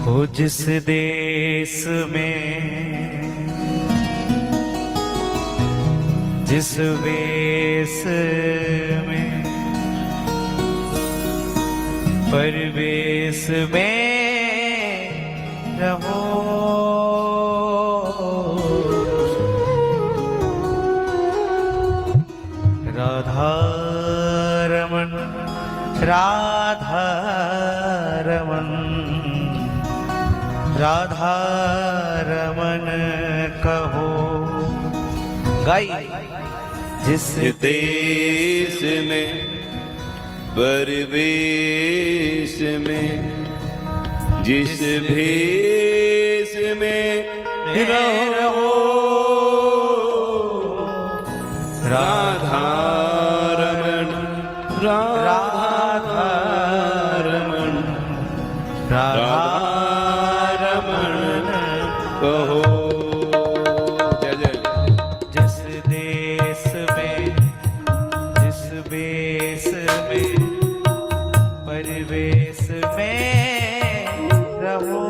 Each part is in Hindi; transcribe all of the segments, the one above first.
हो जिस देश में जिस वेश में परिवेश में रहो, राधा रमन राधा रमन राधा रमन कहो। गाई जिस देश में परिवेश में जिस भेष में रहो, राधा रमन राधा रमन राधा रमन कहो। जय जय। जिस देश में जिस वेश में परिवेश में रहो,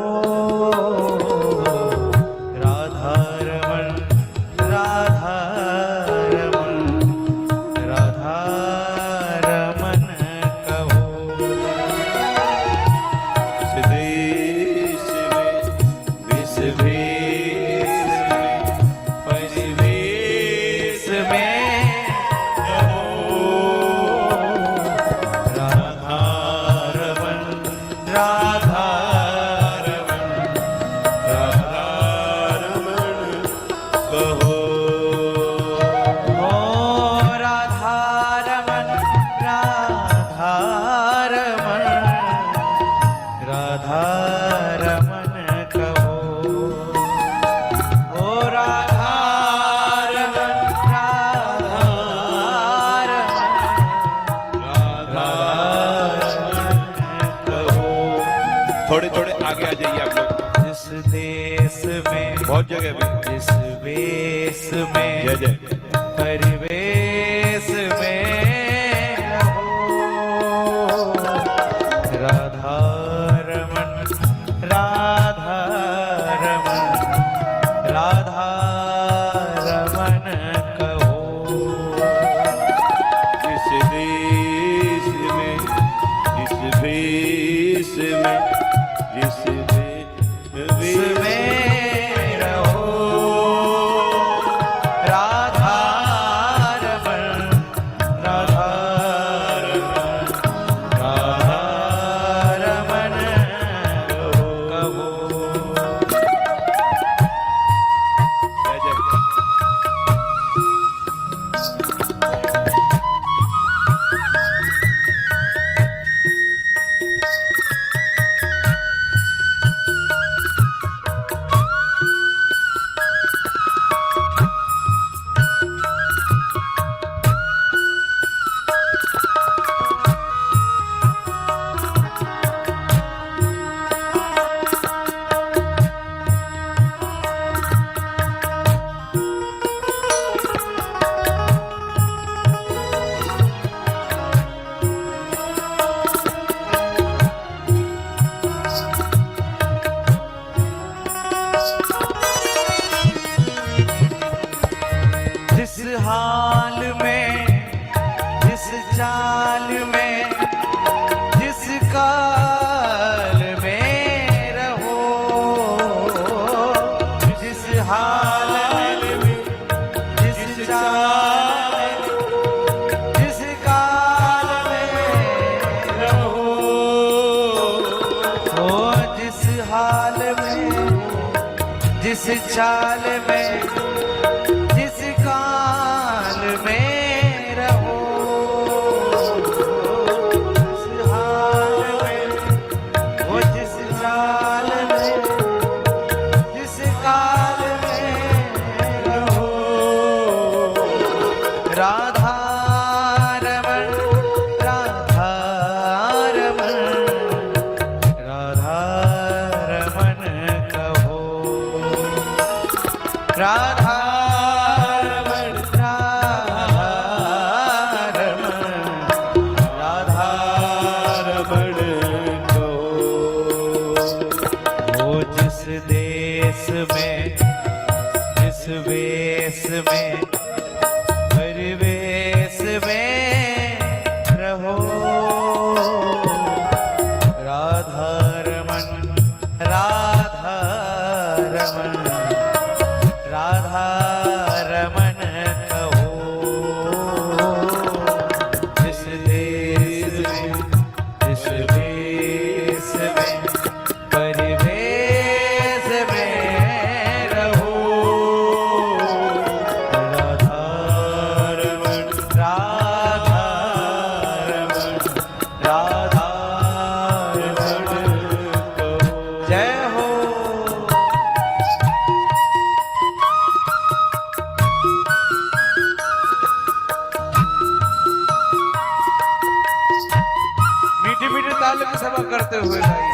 राधा रमन राधा रमन राधा रमन कहो। इस देश में इस भेष में परिवेश में रहो, राधा रमन राधा रमन राधा रमन कहो। ओ राधा रमन राधा रमन राधा रमन कहो। ओ राधा रमन राधा रमन कहो। थोड़े थोड़े आगे आ जाइए आप लोग, जिस देश में बहुत जगह पे। जिस वेश में जय जय। परिवेश में रहो, राधा रमन राधा रमन राधा रमन कहो। इस देश में इस भेष में जिस भेष में रहो, राधा रमन राधा रमन राधा रमन कहो। जय जय। जिस हाल में जिस चाल में जिस काल में रहो, जिस हाल में जिस चाल जिस काल में रहो, ओ जिस हाल में जिस चाल में जिस काल में रहो, जिस हाल में वो जिस चाल में जिस काल में रहो, राधा रमन राधा रमन राधा रमन कहो। राधा रमन राधा रमन राधा रमन देश में जिस वेश में परिवेश में रहो राधा रमन राधा रमन राधा रमन कहो जिस देश में जिस वेश में परिवेश में रहो राधा रमन राधा रमन राधा रमन कहो। जय हो। मीठे मीठे ताल की सभा करते हुए गाइए।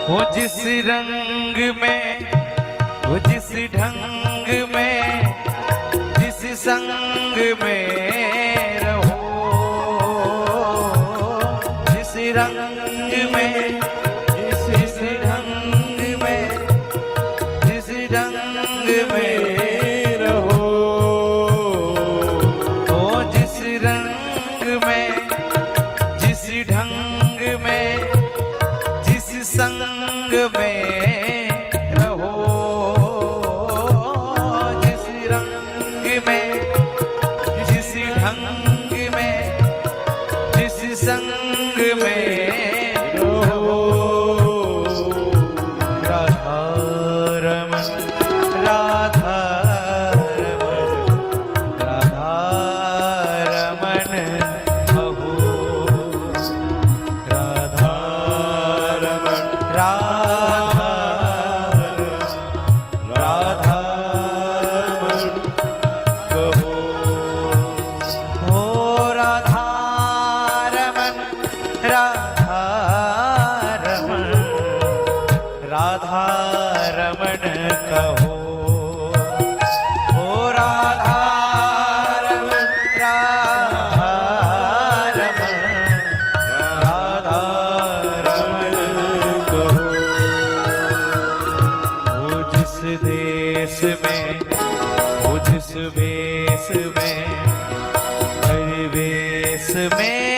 वो जिस रंग में वो जिस ढंग में जिस संग में रहो जिस रंग में जिस ढंग में जिस ढंग में रहो वो जिस रंग में जिस ढंग में जिस संग में रहो जिस रंग में जिस ढंग में जिस संग में रहो राधा रमन राधा रमन राधा रमन कहो राधा रमन राधा राधा रमन कहो। हो राधा रमन राधा रमन राधा रमन कहो। हो राधा रमन राधा रमन राधा रमन कहो। वो जिस देश में वो जिस वेश में परिवेश में